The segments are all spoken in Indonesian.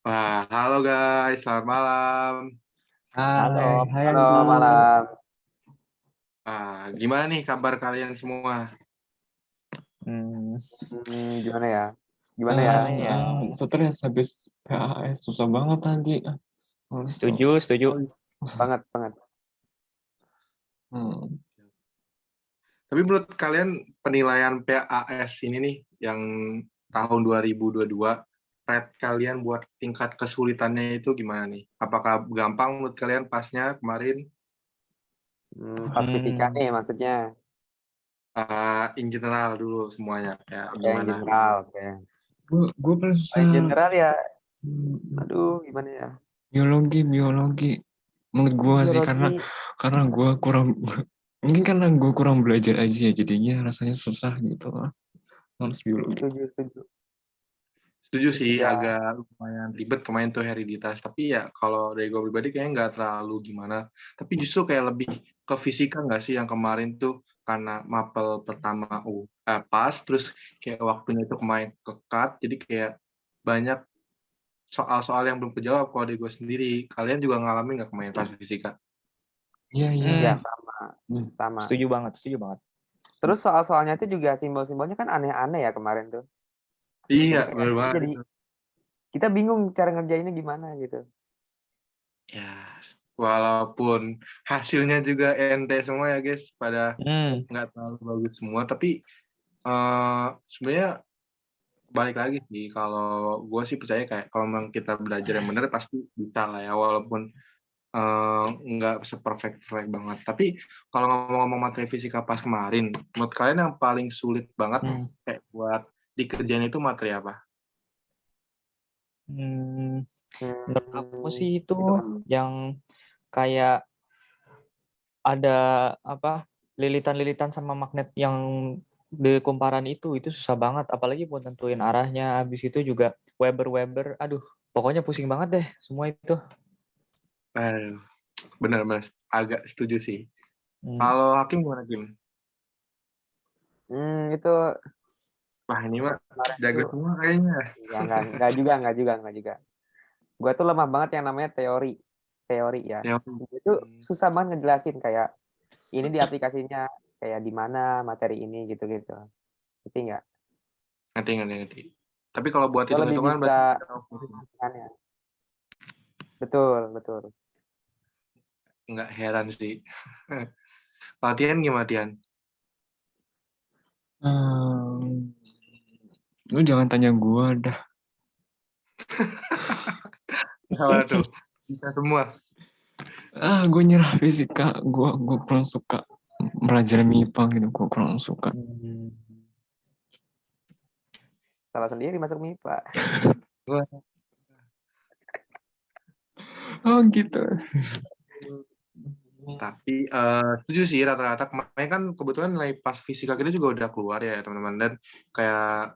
Wah, halo guys, selamat malam. Halo, Hai halo Andi. malam. Gimana nih kabar kalian semua? Hmm, Gimana ya? Gimana ya? Gimana ya? Stres habis PAS susah banget Andi. Setuju banget banget. Hmm. Tapi menurut kalian penilaian PAS ini nih yang tahun 2022, rate kalian buat tingkat kesulitannya itu gimana nih? Apakah gampang menurut kalian pasnya kemarin? Pas fisika nih maksudnya. In general dulu semuanya, ya Oke, yang gimana? general. Oke. Gue paling Yang susah general ya, hmm, aduh gimana ya? biologi. Menurut gue sih Biologi. karena gue kurang mungkin karena gue kurang belajar aja ya, jadinya rasanya susah gitu lah. Harus biologi. Setuju. Setuju sih, Iya. agak lumayan ribet kemarin tuh hereditas. Tapi ya kalau dari gue pribadi kayaknya nggak terlalu gimana. Tapi justru kayak lebih ke fisika nggak sih yang kemarin tuh karena mapel pertama pas, terus kayak waktunya itu kemarin kekat, jadi kayak banyak soal-soal yang belum kejawab kalau dari gue sendiri. Kalian juga ngalamin nggak kemarin pas fisika? Iya. Iya sama. Hmm. Sama. Setuju banget. Terus soal-soalnya itu juga simbol-simbolnya kan aneh-aneh ya kemarin tuh. Iya, Jadi benar banget jadi itu. kita bingung cara ngerjainnya gimana gitu. Ya, walaupun hasilnya juga ente semua ya guys, pada nggak terlalu bagus semua, tapi sebenarnya balik lagi sih, kalau gue sih percaya kayak kalau memang kita belajar yang benar pasti bisa lah ya, walaupun nggak seperfect banget. Tapi kalau ngomong-ngomong materi fisika pas kemarin, menurut kalian yang paling sulit banget kayak buat dikerjain itu materi apa? Menurut aku sih itu Itu yang kayak ada lilitan-lilitan sama magnet yang di kumparan itu susah banget, apalagi buat nentuin arahnya. Habis itu juga Weber, aduh, pokoknya pusing banget deh semua itu. Aduh, benar agak setuju sih. Kalau Hakim gimana Kim? itu Wah ini mah kemarin jago tuh semua kayaknya. enggak juga. Gua tuh lemah banget yang namanya teori ya. Ya, Itu susah banget ngejelasin kayak ini di aplikasinya kayak di mana materi ini gitu-gitu. Ngerti nggak? ngerti. Tapi kalau buat Gua lebih hitung-hitungan berarti bisa hitungannya. Betul. nggak heran sih. Latihan gimana, Tian? Lu jangan tanya gue dah. Apa tuh? Bisa semua. Gue nyerah fisika. Gue kurang suka belajar MIPA gitu. Gue kurang suka. Salah sendiri masuk MIPA. Oh gitu. Tapi setuju sih rata-rata kemarin kan kebetulan nilai pas fisika kita juga udah keluar ya teman-teman, dan kayak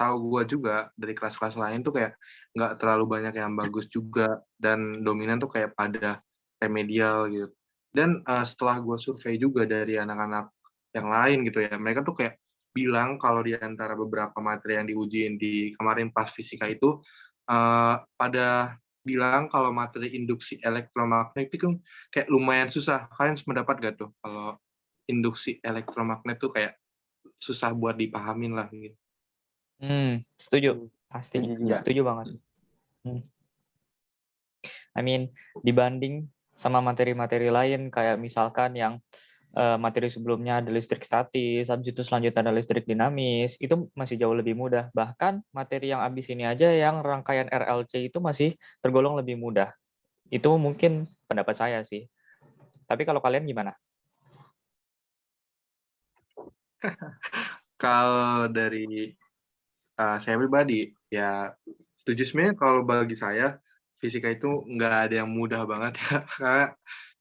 tahu gue juga dari kelas-kelas lain tuh kayak nggak terlalu banyak yang bagus juga, dan dominan tuh kayak pada remedial gitu. Dan setelah gue survei juga dari anak-anak yang lain gitu ya, mereka tuh kayak bilang kalau di antara beberapa materi yang diujiin di kemarin pas fisika itu pada bilang kalau materi induksi elektromagnet itu kan kayak lumayan susah. Kalian mendapat gak tuh kalau induksi elektromagnet tuh kayak susah buat dipahamin lah gitu. Setuju, pasti. Setuju juga. Setuju banget. Dibanding sama materi-materi lain kayak misalkan yang materi sebelumnya ada listrik statis, habis itu selanjutnya ada listrik dinamis, itu masih jauh lebih mudah. Bahkan materi yang abis ini aja yang rangkaian RLC itu masih tergolong lebih mudah. Itu mungkin pendapat saya sih. Tapi kalau kalian gimana? Kalau dari saya pribadi, ya setuju sebenarnya. Kalau bagi saya, fisika itu nggak ada yang mudah banget ya, karena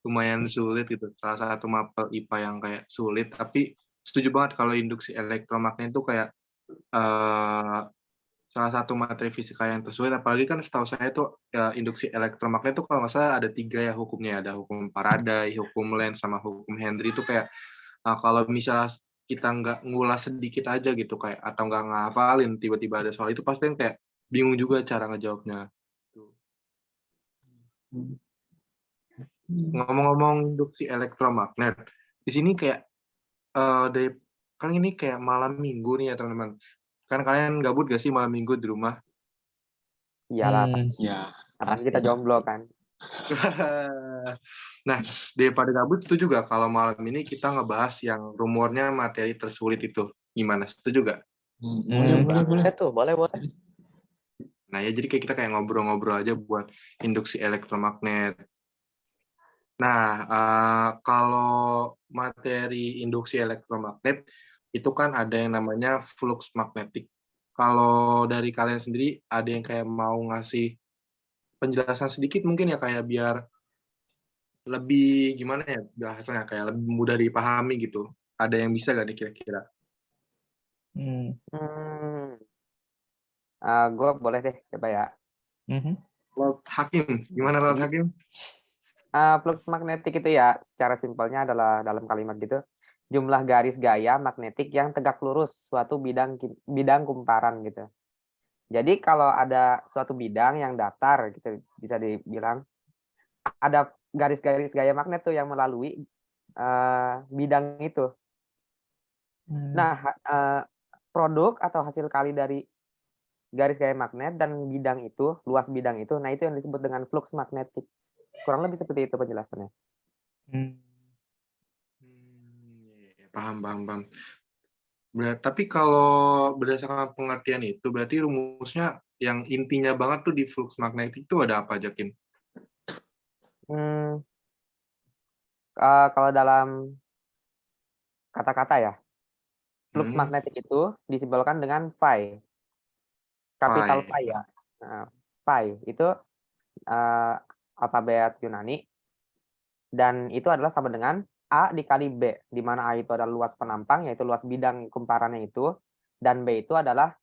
lumayan sulit gitu. Salah satu mapel IPA yang kayak sulit, tapi setuju banget kalau induksi elektromagnet itu kayak salah satu materi fisika yang tersulit, apalagi kan setahu saya tuh induksi elektromagnet itu kalau nggak salah ada 3 ya hukumnya, ada hukum Faraday, hukum Lenz, sama hukum Henry. Itu kayak kalau misalnya kita nggak ngulas sedikit aja gitu kayak atau nggak ngafalin tiba-tiba ada soal itu pasti kan kayak bingung juga cara ngejawabnya. Tuh. Ngomong-ngomong induksi elektromagnet, di sini kayak dari kan ini kayak malam minggu nih ya teman-teman. Kan kalian gabut gak sih malam minggu di rumah? Iyalah pasti. Ya, Apalagi kita pasti. jomblo kan. Nah, daripada gabut itu juga kalau malam ini kita ngebahas yang rumornya materi tersulit itu. Gimana? Setuju gak? boleh. Betul, boleh. Nah, ya jadi kayak kita kayak ngobrol-ngobrol aja buat induksi elektromagnet. Nah, kalau materi induksi elektromagnet itu kan ada yang namanya flux magnetik. Kalau dari kalian sendiri ada yang kayak mau ngasih penjelasan sedikit mungkin ya kayak biar lebih gimana ya bahasanya kayak lebih mudah dipahami gitu. Ada yang bisa gak nih kira-kira? Gue boleh deh coba ya. Laut Hakim, gimana Laut Hakim? Flux magnetik itu ya secara simpelnya adalah dalam kalimat gitu, jumlah garis gaya magnetik yang tegak lurus suatu bidang kumparan gitu. Jadi kalau ada suatu bidang yang datar gitu bisa dibilang ada garis-garis gaya magnet tuh yang melalui bidang itu. Nah, produk atau hasil kali dari garis gaya magnet dan bidang itu, luas bidang itu, nah itu yang disebut dengan flux magnetik. Kurang lebih seperti itu penjelasannya. Paham. Tapi kalau berdasarkan pengertian itu, berarti rumusnya yang intinya banget tuh di flux magnetik itu ada apa aja, Kim? Kalau dalam kata-kata ya, flux magnetik itu disimbolkan dengan phi, kapital phi ya. Phi itu alfabet Yunani, dan itu adalah sama dengan A dikali B, di mana A itu adalah luas penampang, yaitu luas bidang kumparannya itu, dan B itu adalah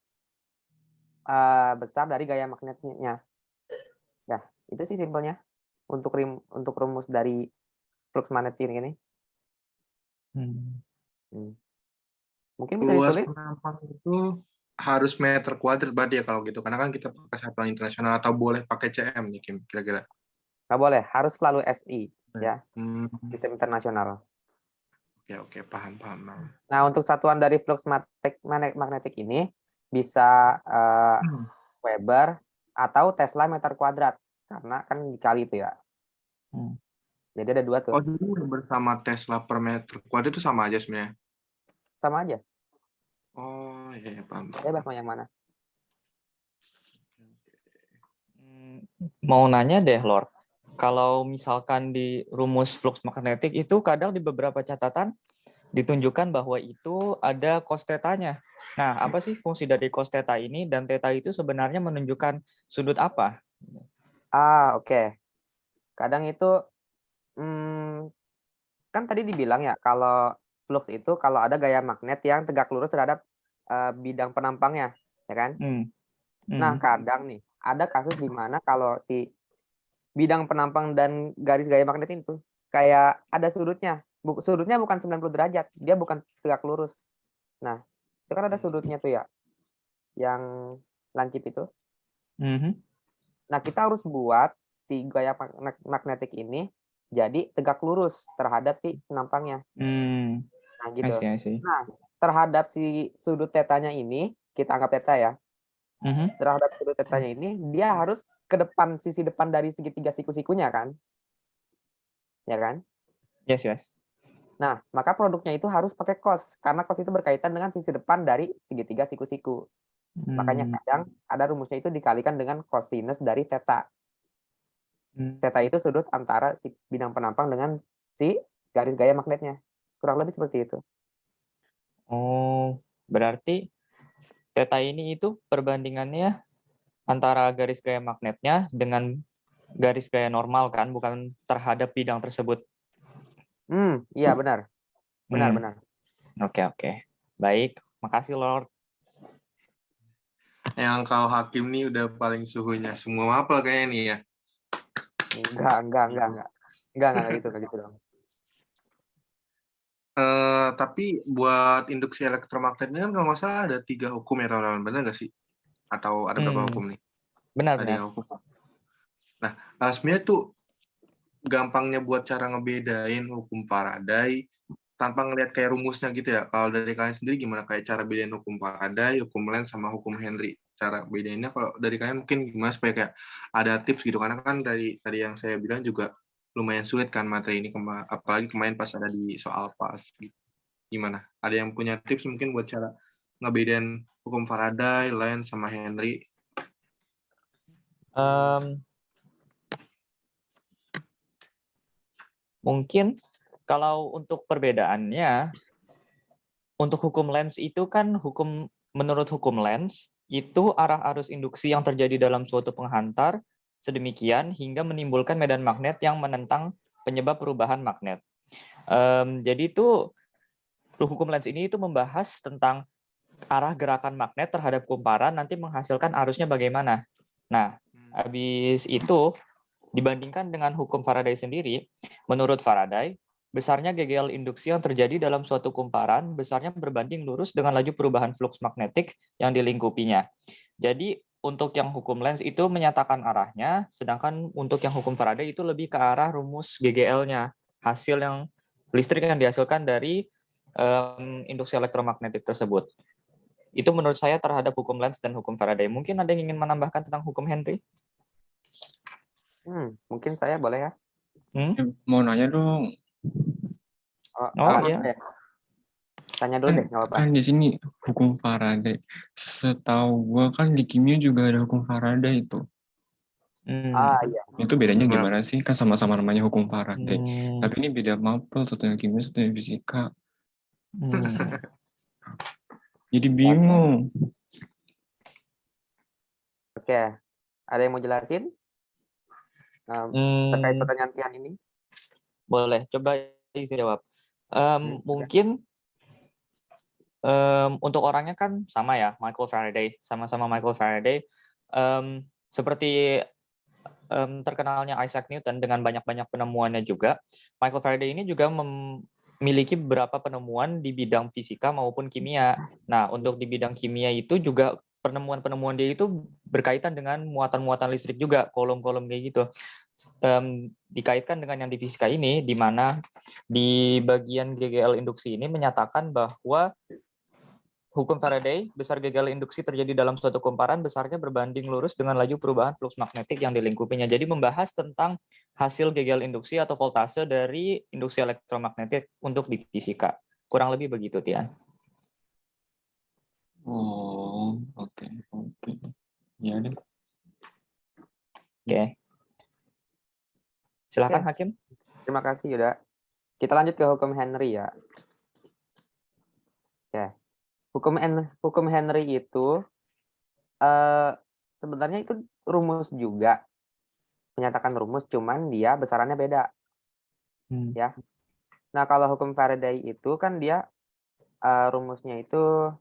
besar dari gaya magnetnya. Ya, itu sih simpelnya untuk rumus dari flux magnetik ini. Mungkin bisa Luas ditulis. penampang itu harus meter kuadrat berarti ya kalau gitu, karena kan kita pakai satuan internasional, atau boleh pakai CM nih Kim, kira-kira? Nggak boleh, harus selalu SI ya, sistem internasional. Oke, paham. Nah, untuk satuan dari flux magnetik ini bisa Weber atau Tesla meter kuadrat, karena kan dikali itu ya. Jadi ada dua tuh. Oh, jadi bersama Tesla per meter kuadrat itu sama aja sebenarnya? Sama aja. Oh, iya, paham. Bebas mau yang mana. Mau nanya deh, Lord. Kalau misalkan di rumus flux magnetik itu kadang di beberapa catatan ditunjukkan bahwa itu ada cos theta-nya. Nah, apa sih fungsi dari cos theta ini, dan theta itu sebenarnya menunjukkan sudut apa? Oke. Kadang itu kan tadi dibilang ya kalau flux itu kalau ada gaya magnet yang tegak lurus terhadap bidang penampangnya, ya kan? Nah, kadang nih ada kasus di mana kalau si bidang penampang dan garis gaya magnet itu kayak ada sudutnya. Sudutnya bukan 90 derajat, dia bukan tegak lurus. Nah, itu kan ada sudutnya tuh ya, yang lancip itu. Nah, kita harus buat si gaya magnetik ini jadi tegak lurus terhadap si penampangnya. Nah, gitu. I see. Nah, terhadap si sudut tetanya ini, kita anggap teta ya. Terhadap sudut tetanya ini, dia harus ke depan, sisi depan dari segitiga siku-sikunya kan? Ya kan? Yes. Nah, maka produknya itu harus pakai cos, karena cos itu berkaitan dengan sisi depan dari segitiga siku-siku. Makanya kadang ada rumusnya itu dikalikan dengan cosinus dari theta. Theta itu sudut antara si bidang penampang dengan si garis gaya magnetnya. Kurang lebih seperti itu. Oh, berarti theta ini itu perbandingannya antara garis gaya magnetnya dengan garis gaya normal kan, bukan terhadap bidang tersebut. Iya benar. Benar. Oke. Baik, makasih Lord. Yang kau Hakim nih udah paling suhunya semua apa kayaknya nih ya? Enggak gitu dong. Tapi buat induksi elektromagnet ini kan kalau nggak salah ada 3 hukum ya teman-teman, benar nggak sih? Atau ada berapa hukum nih? Benar. Hukum. Nah, sebenarnya tuh gampangnya buat cara ngebedain hukum Faraday tanpa ngelihat kayak rumusnya gitu ya. Kalau dari kalian sendiri gimana kayak cara bedain hukum Faraday, hukum Lenz sama hukum Henry? Cara bedainnya kalau dari kalian mungkin gimana supaya kayak ada tips gitu, karena kan dari tadi yang saya bilang juga lumayan sulit kan materi ini, apalagi kemarin pas ada di soal pas gitu. Gimana? Ada yang punya tips mungkin buat cara ngebedain hukum Faraday, Lenz sama Henry? Mungkin kalau untuk perbedaannya, untuk hukum Lenz itu kan menurut hukum Lenz itu arah arus induksi yang terjadi dalam suatu penghantar sedemikian hingga menimbulkan medan magnet yang menentang penyebab perubahan magnet. Jadi itu hukum Lenz ini itu membahas tentang arah gerakan magnet terhadap kumparan nanti menghasilkan arusnya bagaimana. Nah, habis itu dibandingkan dengan hukum Faraday sendiri, menurut Faraday, besarnya GGL induksi yang terjadi dalam suatu kumparan besarnya berbanding lurus dengan laju perubahan flux magnetik yang dilingkupinya. Jadi untuk yang hukum Lenz itu menyatakan arahnya, sedangkan untuk yang hukum Faraday itu lebih ke arah rumus GGL-nya, hasil yang listrik yang dihasilkan dari induksi elektromagnetik tersebut. Itu menurut saya terhadap hukum Lenz dan hukum Faraday. Mungkin ada yang ingin menambahkan tentang hukum Henry? Mungkin saya boleh ya? Mau nanya dong. Iya. Tanya dulu deh, nggak apa-apa. Kan di sini hukum Faraday. Setahu gua kan di kimia juga ada hukum Faraday itu. Iya. Itu bedanya gimana sih? Kan sama-sama namanya hukum Faraday. Tapi ini beda mapel, satunya kimia, satunya fisika. Jadi bingung. Oke. Ada yang mau jelasin? Terkait pertanyaan Tian ini? Boleh, coba saya jawab. Mungkin untuk orangnya kan sama ya, Michael Faraday, sama-sama Michael Faraday. Seperti terkenalnya Isaac Newton dengan banyak-banyak penemuannya juga, Michael Faraday ini juga memiliki beberapa penemuan di bidang fisika maupun kimia. Nah, untuk di bidang kimia itu juga penemuan-penemuan dia itu berkaitan dengan muatan-muatan listrik juga, kolom-kolom kayak gitu. Dikaitkan dengan yang di fisika ini, di mana di bagian GGL induksi ini menyatakan bahwa hukum Faraday, besar GGL induksi terjadi dalam suatu kumparan, besarnya berbanding lurus dengan laju perubahan flux magnetik yang dilingkupinya. Jadi membahas tentang hasil GGL induksi atau voltase dari induksi elektromagnetik untuk di fisika. Kurang lebih begitu, Tian. Oh, oke. Ya deh. Oke. Silakan, Hakim. Terima kasih, Yuda. Kita lanjut ke hukum Henry ya. Oke. Hukum Henry itu sebenarnya itu rumus juga. Menyatakan rumus, cuman dia besarannya beda. Ya. Nah, kalau hukum Faraday itu kan dia rumusnya itu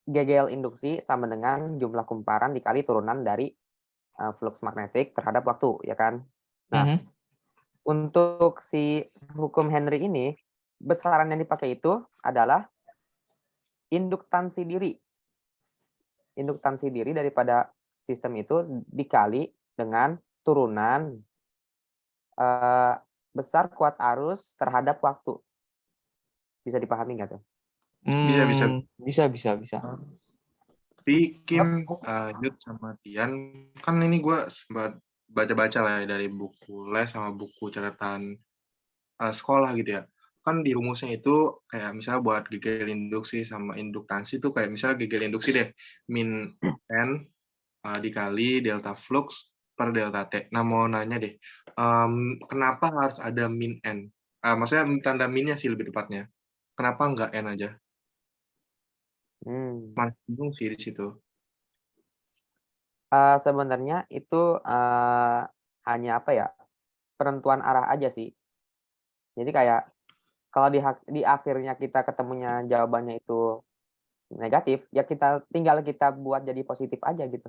GGL induksi sama dengan jumlah kumparan dikali turunan dari flux magnetik terhadap waktu, ya kan? Nah, untuk si hukum Henry ini, besaran yang dipakai itu adalah induktansi diri. Induktansi diri daripada sistem itu dikali dengan turunan besar kuat arus terhadap waktu. Bisa dipahami nggak tuh? Bisa. Tapi Kim, Yud sama Tian, kan ini gue sempat baca-baca lah ya dari buku les sama buku catatan sekolah gitu ya. Kan di rumusnya itu kayak misalnya buat GGL induksi sama induktansi itu kayak misalnya GGL induksi deh, min N dikali delta flux per delta T. Nah mau nanya deh, kenapa harus ada min N? Maksudnya tanda minnya sih lebih tepatnya. Kenapa nggak N aja? Masih bingung sih di situ. Sebenarnya itu hanya apa ya, penentuan arah aja sih. Jadi kayak kalau di akhirnya kita ketemunya jawabannya itu negatif, ya tinggal kita buat jadi positif aja gitu.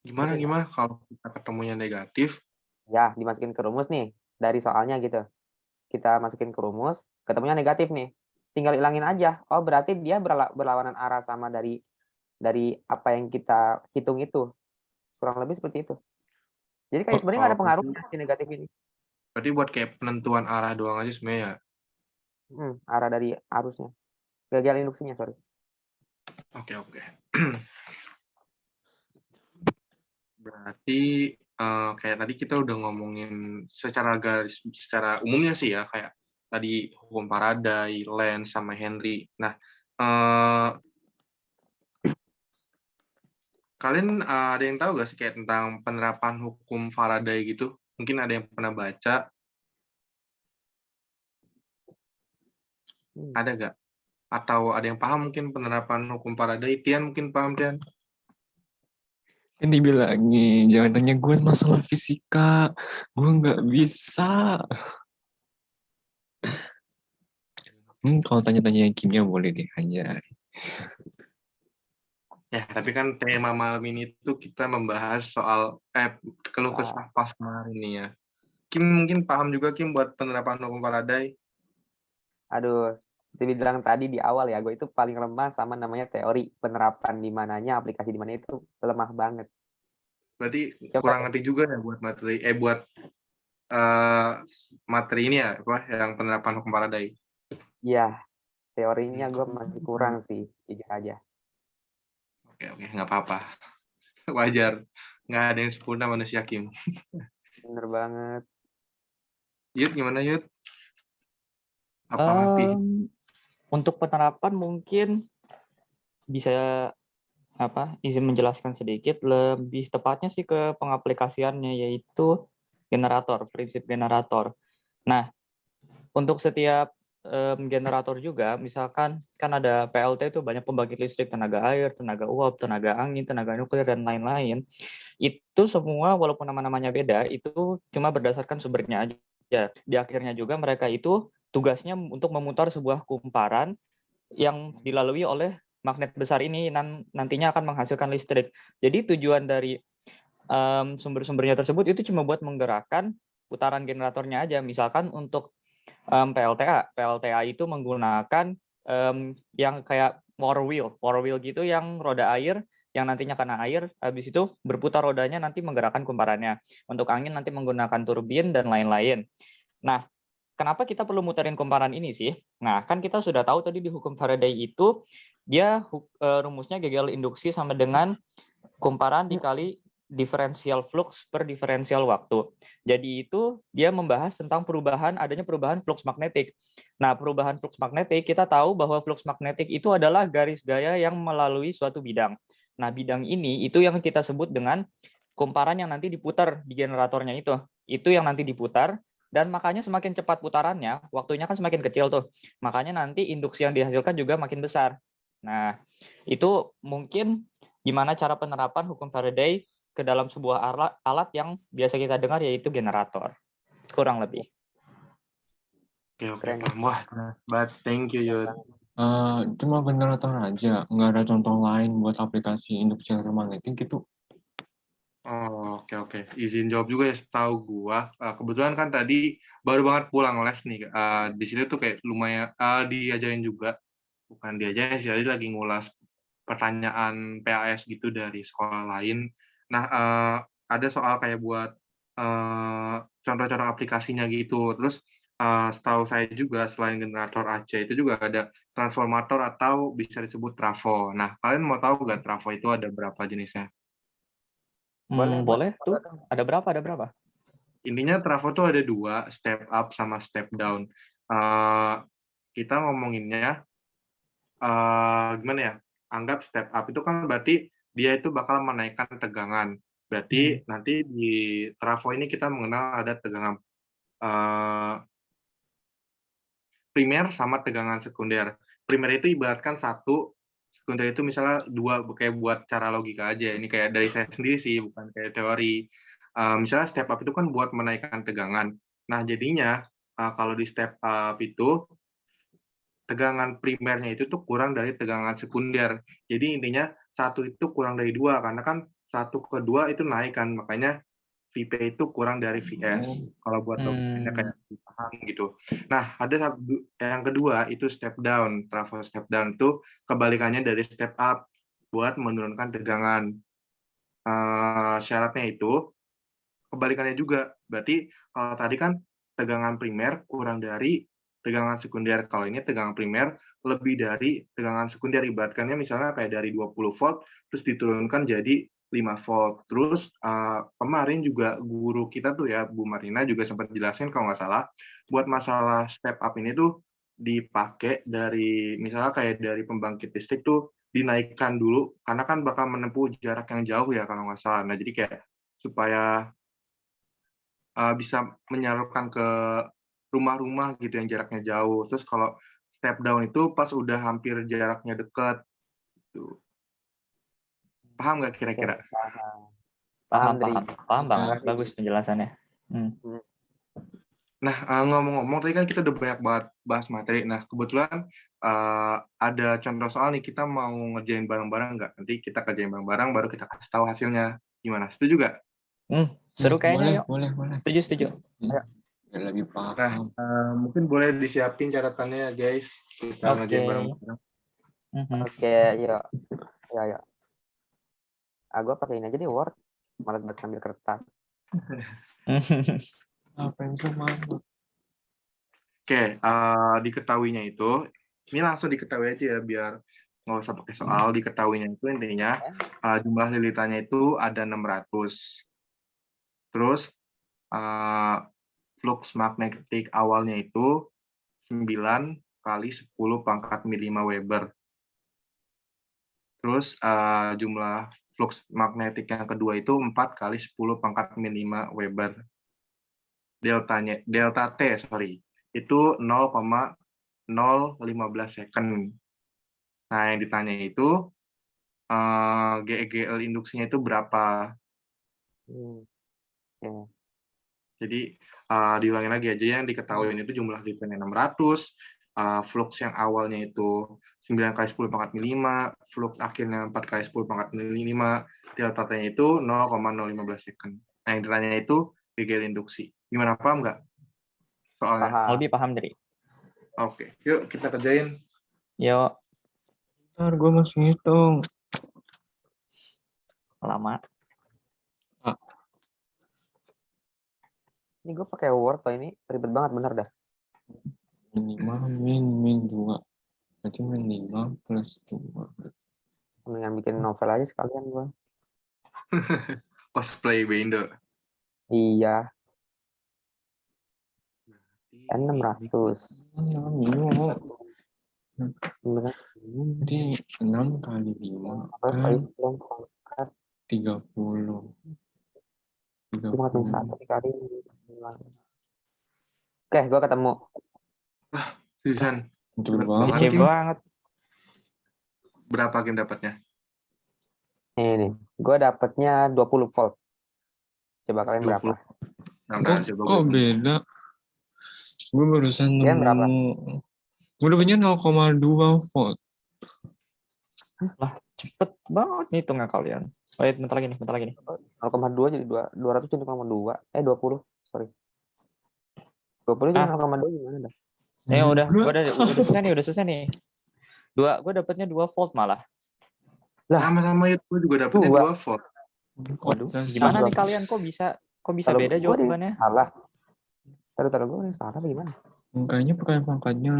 Gimana kalau kita ketemunya negatif? Ya, dimasukin ke rumus nih dari soalnya gitu. Kita masukin ke rumus, ketemunya negatif nih. tinggal ilangin aja. Oh, berarti dia berlawanan arah sama dari apa yang kita hitung itu. Kurang lebih seperti itu. Jadi kayak sebenarnya nggak ada pengaruhnya si negatif ini. Berarti buat kayak penentuan arah doang aja sebenarnya ya? Arah dari arusnya. Gagal induksinya, sorry. Oke. Berarti kayak tadi kita udah ngomongin secara umumnya sih ya, kayak tadi hukum Faraday, Lenz, sama Henry. Nah, kalian ada yang tahu gak sih kayak tentang penerapan hukum Faraday gitu? Mungkin ada yang pernah baca. Ada gak? Atau ada yang paham mungkin penerapan hukum Faraday? Tian mungkin paham, Tian? Kan dibilangin, jangan tanya gue masalah fisika. Gue nggak bisa. Kalau tanya-tanya kimia boleh deh aja. Ya, tapi kan tema malam ini tuh kita membahas soal keluh kesah pas kemarin nih ya. Kim mungkin paham juga Kim buat penerapan hukum Faraday. Aduh, seperti bilang tadi di awal ya, gue itu paling lemah sama namanya teori penerapan di mananya, aplikasi di mana itu lemah banget. Berarti kurang ngerti juga ya buat materi ini ya, apa yang penerapan hukum Faraday. Iya, teorinya gue masih kurang sih, jujur aja. Oke, nggak apa-apa. Wajar, nggak ada yang sempurna manusia Kim. Bener banget. Yud, gimana Yud? Apa ngerti? Untuk penerapan mungkin bisa izin menjelaskan sedikit, lebih tepatnya sih ke pengaplikasiannya, yaitu prinsip generator. Nah, untuk setiap generator juga, misalkan kan ada PLT itu banyak pembangkit listrik, tenaga air, tenaga uap, tenaga angin, tenaga nuklir, dan lain-lain. Itu semua walaupun nama-namanya beda, itu cuma berdasarkan sumbernya aja. Di akhirnya juga mereka itu tugasnya untuk memutar sebuah kumparan yang dilalui oleh magnet besar ini nantinya akan menghasilkan listrik. Jadi tujuan dari sumber-sumbernya tersebut itu cuma buat menggerakkan putaran generatornya aja. Misalkan untuk PLTA itu menggunakan yang kayak power wheel gitu yang roda air yang nantinya kena air, habis itu berputar rodanya nanti menggerakkan kumparannya. Untuk angin nanti menggunakan turbin dan lain-lain. Nah, kenapa kita perlu muterin kumparan ini sih? Nah, kan kita sudah tahu tadi di hukum Faraday itu dia rumusnya gagal induksi sama dengan kumparan dikali diferensial flux per diferensial waktu. Jadi itu dia membahas tentang adanya perubahan flux magnetik. Nah, perubahan flux magnetik, kita tahu bahwa flux magnetik itu adalah garis gaya yang melalui suatu bidang. Nah, bidang ini itu yang kita sebut dengan kumparan yang nanti diputar di generatornya itu. Itu yang nanti diputar. Dan makanya semakin cepat putarannya, waktunya kan semakin kecil tuh. Makanya nanti induksi yang dihasilkan juga makin besar. Nah, itu mungkin gimana cara penerapan hukum Faraday ke dalam sebuah alat yang biasa kita dengar, yaitu generator. Kurang lebih. Oke. Wah, but thank you, Yud. Cuma generator aja, nggak ada contoh lain buat aplikasi induksi elektromagnetik gitu. Oh, oke. Izin jawab juga ya, setahu gua. Kebetulan kan tadi baru banget pulang les nih. Di situ tuh kayak lumayan diajarin juga. Bukan diajarin sih, tadi lagi ngulas pertanyaan PAS gitu dari sekolah lain. Nah, ada soal kayak buat contoh-contoh aplikasinya gitu. Terus setahu saya juga selain generator AC itu juga ada transformator atau bisa disebut trafo. Nah, kalian mau tahu nggak trafo itu ada berapa jenisnya? Boleh tuh. Ada berapa? Intinya trafo tuh ada 2, step up sama step down. Kita ngomonginnya gimana ya? Anggap step up itu kan berarti dia itu bakal menaikkan tegangan. Berarti nanti di trafo ini kita mengenal ada tegangan primer sama tegangan sekunder. Primer itu ibaratkan 1, sekunder itu misalnya 2, kayak buat cara logika aja. Ini kayak dari saya sendiri sih, bukan kayak teori. Misalnya step up itu kan buat menaikkan tegangan. Nah, jadinya kalau di step up itu tegangan primernya itu tuh kurang dari tegangan sekunder. Jadi intinya 1 itu kurang dari 2, karena kan 1 ke 2 itu naik kan, makanya VP itu kurang dari VS. Kalau buat logikanya kayak paham gitu. Nah, ada yang kedua itu step down. Travel step down itu kebalikannya dari step up buat menurunkan tegangan. Syaratnya itu kebalikannya juga. Berarti kalau tadi kan tegangan primer kurang dari tegangan sekunder. Kalau ini tegangan primer lebih dari tegangan sekunder. Ibaratkannya misalnya kayak dari 20 volt terus diturunkan jadi 5 volt. Terus kemarin juga guru kita tuh ya, Bu Marina juga sempat jelasin kalau nggak salah, buat masalah step up ini tuh dipakai dari misalnya kayak dari pembangkit listrik tuh dinaikkan dulu karena kan bakal menempuh jarak yang jauh ya kalau nggak salah. Nah jadi kayak supaya bisa menyalurkan ke rumah-rumah gitu yang jaraknya jauh. Terus kalau step down itu pas udah hampir jaraknya dekat. Gitu. Paham nggak kira-kira? Paham banget. Bagus penjelasannya. Nah, ngomong-ngomong tadi kan kita udah banyak banget bahas materi. Nah, kebetulan ada contoh soal nih, kita mau ngerjain bareng-bareng nggak? Nanti kita kerjain bareng-bareng, baru kita kasih tahu hasilnya. Gimana? Setuju nggak? Seru kayaknya, yuk. Boleh. Setuju. Ya. Lebih paham. Nah, mungkin boleh disiapin catatannya, guys. Kita ngerjain bareng-bareng. Oke, yuk. Ya. Gue pakai ini aja deh, Word. Malas banget ambil kertas. Oke, diketahuinya itu, ini langsung diketahui aja ya, biar nggak usah pakai soal. Diketahuinya itu intinya, jumlah lilitannya itu ada 600. Terus, flux magnetik awalnya itu 9 kali 10 pangkat mi 5 Weber. Terus jumlah flux magnetik yang kedua itu 4 kali 10 pangkat mi 5 Weber. Delta T, itu 0,015 second. Nah, yang ditanya itu GEGL induksinya itu berapa? Jadi diulangin lagi aja, yang diketahui itu jumlah lilitannya 600, flux yang awalnya itu 9 kali 10 pangkat mi 5, flux akhirnya 4 kali 10 pangkat mi 5, delta T-nya itu 0,015 second. Nah, yang ditanya itu GEGL induksi. Gimana, paham nggak soalnya? Lebih paham dari. Oke, yuk kita kerjain. Yuk. Ntar gue masih ngitung. Lama. Ini gue pakai Word loh, ini ribet banget, bener dah. Minimal min 2. Berarti min 5 plus 2. Mendingan bikin novel aja sekalian gue. Cosplay Bendo. Iya. 600. Jadi 6 kali 5 kan 30. 1 dikali. Oke, gue ketemu. Susan. Kece banget. Berapa game dapatnya? Ini, gue dapatnya 20 volt. Coba kalian 20. Berapa? Kok beda? Gue barusan nemu. Gue dapatnya 0,2 volt. Lah, cepet banget nih hitungnya kalian. Wait, bentar lagi nih. 0,2 jadi 200 jadi 0,2. 20, sorry. 20 jadi 0,2 gimana dah? Udah selesai nih. Gue dapatnya 2 volt malah. Lah, sama-sama itu gue juga dapatnya 2 volt. Waduh, gimana nih kalian kok bisa beda jawabannya? Salah. Taruh gue salah gimana? Kayaknya pakai pangkatnya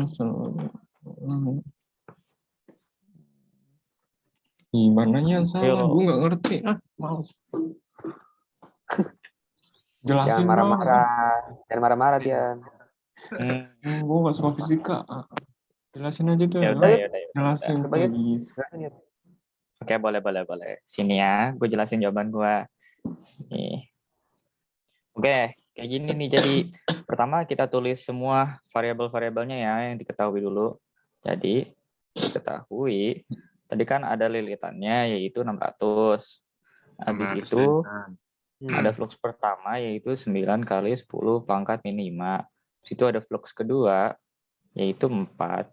gimana ya salah? Gue nggak ngerti. Males. Jelasin. Jangan marah-marah dia. Gue nggak suka fisika. Jelasin aja tuh. Yaudah. Jelasin please. Oke, boleh. Sini ya, gue jelasin jawaban gue. Nih. Oke, kayak gini nih. Jadi pertama kita tulis semua variabel-variabelnya ya yang diketahui dulu. Jadi diketahui tadi kan ada lilitannya yaitu 600. Habis itu ada flux pertama yaitu 9 kali 10 pangkat min 5. Habis itu ada flux kedua yaitu 4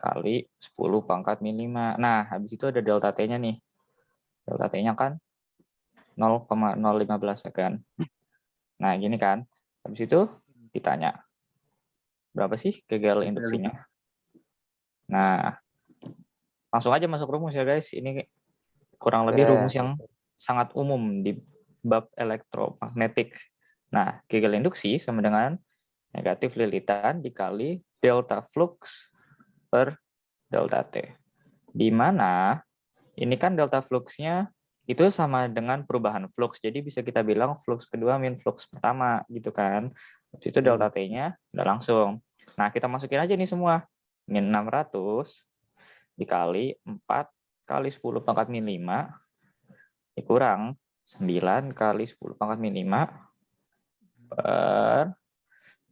kali 10 pangkat min 5. Nah, habis itu ada delta T-nya nih. Delta T-nya kan 0,015 ya kan. Nah, gini kan. Habis itu ditanya, berapa sih Kegel induksinya? Nah, langsung aja masuk rumus ya guys. Ini kurang lebih rumus yang sangat umum di bab elektromagnetik. Nah, Kegel induksi sama dengan negatif lilitan dikali delta flux per delta T. Di mana ini kan delta fluxnya itu sama dengan perubahan flux. Jadi bisa kita bilang flux kedua min flux pertama gitu kan. Habis itu delta T-nya udah langsung. Nah, kita masukin aja nih semua. Min 600 dikali 4 kali 10 pangkat min 5 dikurang 9 kali 10 pangkat min 5 per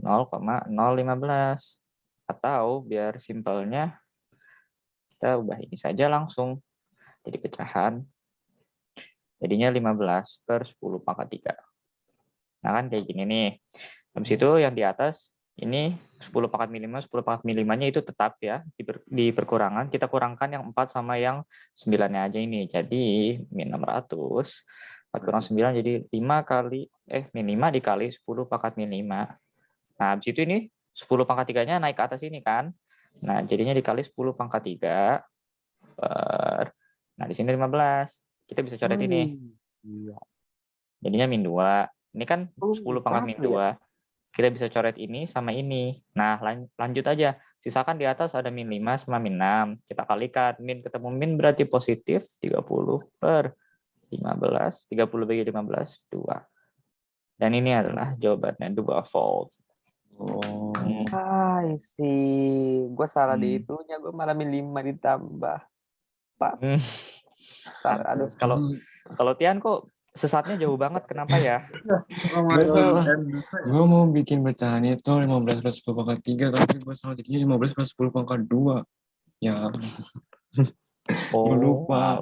0,015. Atau biar simpelnya kita ubah ini saja langsung jadi pecahan. Jadinya 15 per 10 pangkat 3. Nah kan kayak gini nih. Habis itu yang di atas ini 10 pangkat min 5, 10 pangkat min 5-nya itu tetap ya di perkurangan. Kita kurangkan yang 4 sama yang 9-nya aja ini. Jadi min 600 4 kurang 9 jadi 5 kali min 5 dikali 10 pangkat min 5. Nah, habis itu ini 10 pangkat 3-nya naik ke atas ini kan. Nah, jadinya dikali 10 pangkat 3 per, nah di sini 15. Kita bisa coret ini. Jadinya min 2. Ini kan 10 pangkat min 2. Kita bisa coret ini sama ini. Nah, lanjut aja. Sisakan di atas ada min 5 sama min 6. Kita kalikan. Min ketemu min berarti positif 30 per 15. 30 bagi 15, 2. Dan ini adalah jawabannya 2 volt. Isi. Gue salah di itunya. Gue malah min 5 ditambah 4. Aduh. Kalau Tian kok sesatnya jauh banget, kenapa ya? Gak salah. Gue mau bikin pecahan itu 15 plus 10 pangkat 3, tapi gue salah jadinya 15 plus 10 pangkat 2. Ya. Gue lupa.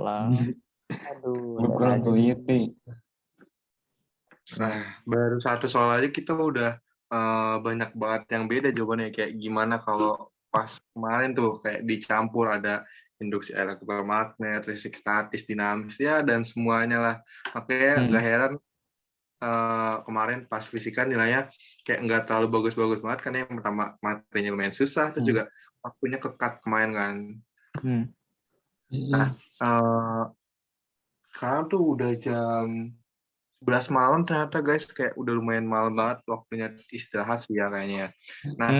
Aduh. Gue kurang teliti. Nah, baru satu soal aja kita udah banyak banget yang beda jawabannya. Kayak gimana kalau pas kemarin tuh kayak dicampur ada induksi elektromagnet, listrik statis, dinamis ya dan semuanya lah. Makanya nggak heran kemarin pas fisika nilainya kayak nggak terlalu bagus-bagus banget karena yang pertama materinya lumayan susah, terus juga waktunya kekat kemarin kan. Nah, sekarang tuh udah jam 11 malam ternyata guys, kayak udah lumayan malam banget waktunya istirahat sih ya kayaknya. Nah,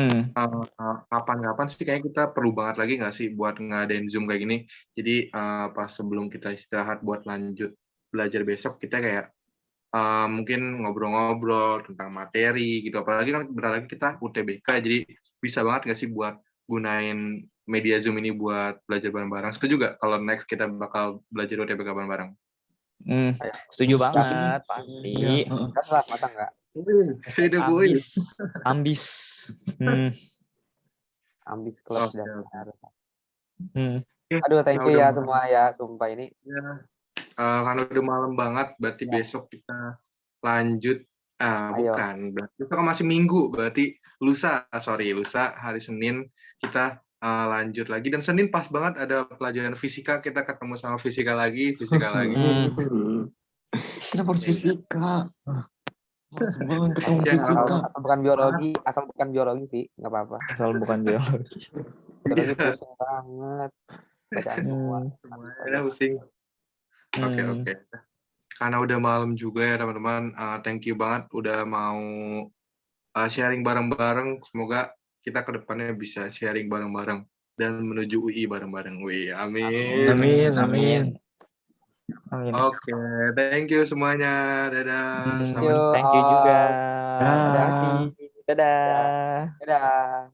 kapan-kapan sih kayak kita perlu banget lagi nggak sih buat ngadain Zoom kayak gini. Jadi pas sebelum kita istirahat buat lanjut belajar besok, kita kayak mungkin ngobrol-ngobrol tentang materi gitu. Apalagi kan bentar lagi kita UTBK, jadi bisa banget nggak sih buat gunain media Zoom ini buat belajar bareng-bareng. Setuju nggak kalau next kita bakal belajar UTBK bareng-bareng? Setuju banget, pasti. Lah, masa enggak? Ambis. Ambis klub dasar. Aduh, thank you ya semua ya, sumpah ini. Karena udah malam banget, berarti besok kita lanjut. Bukan, berarti besok masih minggu, berarti lusa hari Senin kita lanjut lagi, dan Senin pas banget ada pelajaran fisika, kita ketemu sama fisika lagi. Kenapa harus fisika? Harus banget ketemu fisika. Asal bukan biologi sih, nggak apa-apa. Asal bukan biologi. Biologi pusing banget. Bacaan semua. Pusing. Oke. Karena udah malam juga ya teman-teman, thank you banget udah mau sharing bareng-bareng. Semoga kita ke depannya bisa sharing bareng-bareng dan menuju UI bareng-bareng. Amin. Oke, thank you semuanya. Dadah. Thank you juga. Dadah.